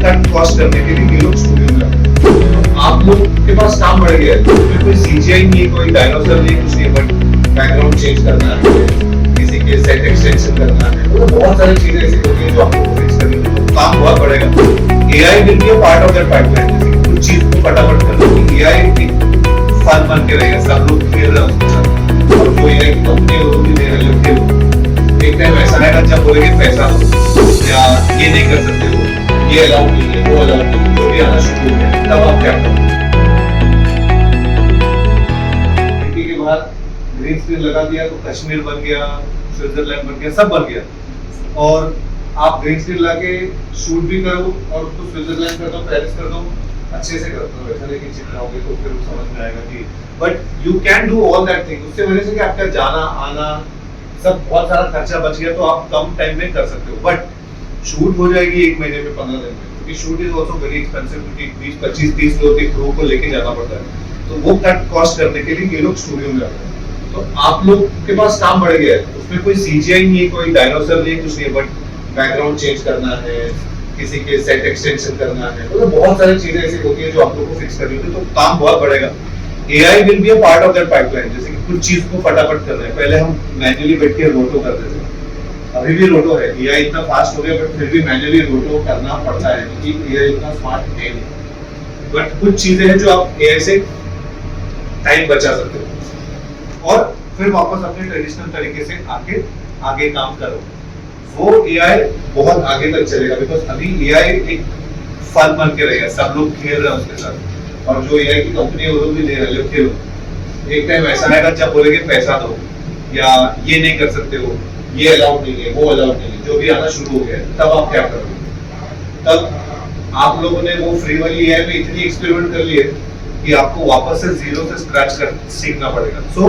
Cut cost करने के लिए ये लोग स्टूडियो में आते हैं। तो आप लोग के पास काम बढ़ गया है, उसमें कोई सीजीआई नहीं है, कोई डायनासोर नहीं, कुछ नहीं, बट बैकग्राउंड चेंज करना है, किसी के सेट एक्सटेंशन करना है, तो बहुत सारी चीजें ऐसी होती है जो आप लोग को फिक्स करनी है, तो काम बहुत बढ़ेगा। AI will be a part of that pipeline. कुछ चीज को फटाफट कर लो कि एआई फन बन के रहेगा, सब लोग खेल रहे हैं उसके साथ, और जो एआई की कंपनी है वो भी दे रहे हैं, खेलो। एक टाइम ऐसा आएगा जब बोलेंगे पैसा दो, या ये नहीं कर सकते हो, ये अलाउ नहीं है, वो अलाउ नहीं है, जो भी आना शुरू हो गया, तब आप क्या करोगे? खिड़की के बाहर ग्रीन स्क्रीन लगा दिया तो कश्मीर बन गया, स्विट्जरलैंड बन गया, सब बन गया। और आप ग्रीन स्क्रीन लाके शूट भी करो और उसको स्विट्जरलैंड कर दो, पेरिस कर दो, अच्छे से करते हो, ऐसा नहीं कि चिपकाओगे तो फिर वो समझ में आएगा कि, but you can do all that thing. उससे वजह से कि आपका जाना आना सब बहुत सारा खर्चा बच गया, तो आप कम टाइम में कर सकते हो। बट शूट हो जाएगी 1 महीने में, 15 दिन में, क्योंकि shoot is also very expensive, क्योंकि 20 25 30 लोग के क्रू को लेके जाना पड़ता है, तो वो कट कॉस्ट करने के लिए ये लोग स्टूडियो में आते हैं। तो आप लोग के पास काम बढ़ गया है, उसमें कोई सीजीआई नहीं है, कोई डायनासोर नहीं है, कुछ नहीं, बट बैकग्राउंड चेंज करना है, किसी के सेट एक्सटेंशन करना है, तो बहुत सारी चीजें ऐसी होती है जो आप लोग को फिक्स करनी होती है, तो काम बहुत बढ़ेगा। AI will be a part of that pipeline. जैसे कि कुछ चीज को फटाफट करना है, पहले हम मैन्युअली बैठ के रोटो करते थे, अभी भी रोटो है, एआई इतना फास्ट हो गया, बट फिर भी मैन्युअली रोटो करना पड़ता है, क्योंकि एआई इतना स्मार्ट है नहीं। बट कुछ चीजें हैं जो आप एआई से टाइम बचा सकते हो, और फिर वापस अपने ट्रेडिशनल तरीके से आगे काम करो। वो एआई बहुत आगे तक चलेगा, बिकॉज अभी एआई एक फन बन के रहेगा, सब लोग खेल रहे हैं उसके साथ, और जो एआई की कंपनी है वो लोग भी दे रहे हैं, खेलो। एक टाइम ऐसा आएगा जब बोलेंगे पैसा दो, या ये नहीं कर सकते हो, ये अलाउ नहीं है, वो अलाउ नहीं है, जो भी आना शुरू हो गया, तब आप क्या करोगे? तब आप लोगों ने वो फ्री वाली एआई में इतनी एक्सपेरिमेंट कर ली है कि आपको वापस से जीरो से स्क्रैच कर सीखना पड़ेगा। So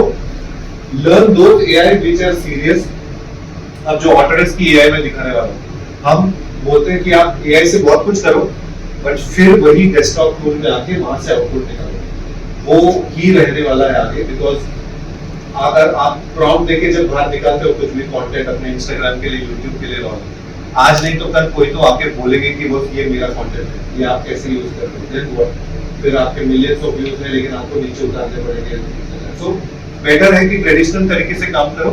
learn those AI which are serious. अब जो ऑटोडेस्क की एआई में दिखाने वाला हूं, हम बोलते हैं कि आप एआई से बहुत कुछ करो, बट फिर वही डेस्कटॉप टूल में आके वहां से आउटपुट निकालो, वो ही रहने वाला है आगे। बिकॉज अगर आप प्रॉम्प्ट देके जब बाहर निकालते हो कुछ भी कंटेंट अपने इंस्टाग्राम के लिए, यूट्यूब के लिए, आज नहीं तो कल कोई तो आके बोलेंगे कि वो ये मेरा कंटेंट है, ये आप कैसे यूज कर रहे हो, फिर आपके मिलियंस ऑफ व्यूज हैं, लेकिन आपको नीचे उतारने पड़ेंगे। सो बेटर है कि ट्रेडिशनल तरीके से काम करो,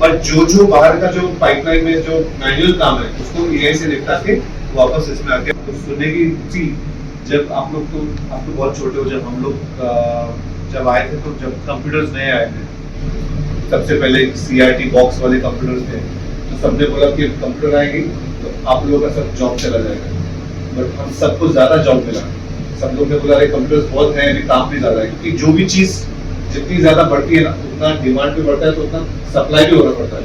बट जो बाहर का जो पाइपलाइन में जो मैनुअल काम है उसको एआई से निपटा के वापस इसमें आके तो सुनने की चीज। जब आप लोग तो बहुत छोटे हो, जब हम लोग जब आए थे, तो जब कंप्यूटर्स नए आए थे, सबसे पहले सीआरटी बॉक्स वाले कंप्यूटर्स थे, तो सबने बोला कि कंप्यूटर आएगी तो आप लोगों का सब जॉब चला जाएगा, बट हम सबको ज्यादा जॉब मिला। सब लोग ने बोला अरे कंप्यूटर्स बहुत है, अभी काम भी ज्यादा है, क्योंकि जो भी चीज जितनी ज्यादा बढ़ती है ना, उतना डिमांड भी बढ़ता है, तो उतना सप्लाई भी होना पड़ता है।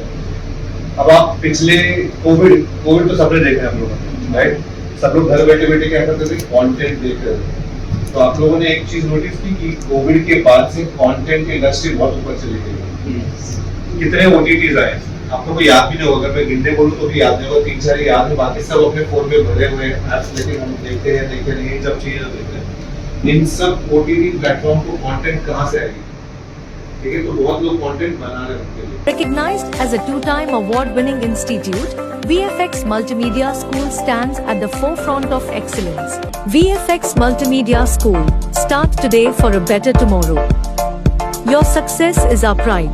अब आप पिछले कोविड तो सबने देखा है हम लोगों ने, राइट? सब लोग घर बैठे बैठे क्या करते थे, कंटेंट देख रहे थे। तो आप लोगों ने एक चीज नोटिस की कि कोविड के बाद से कंटेंट की इंडस्ट्री बहुत ऊपर चली गई। कितने ओटीटीज आए, आप लोगों को याद भी नहीं होगा, अगर मैं गिनते बोलूं तो भी याद नहीं होगा, 3-4 याद है, बाकी सब अपने फोन में भरे हुए ऐप्स, लेकिन हम देखते हैं नहीं, जब चीजें देखते हैं इन सब ओटीटी प्लेटफॉर्म को कंटेंट कहां से आएगी? तो बहुत लोग कंटेंट बना रहे हैं। Recognized as a 2-time award-winning institute, VFX Multimedia School stands at the forefront of excellence. VFX Multimedia School. Start today for a better tomorrow. Your success is our pride.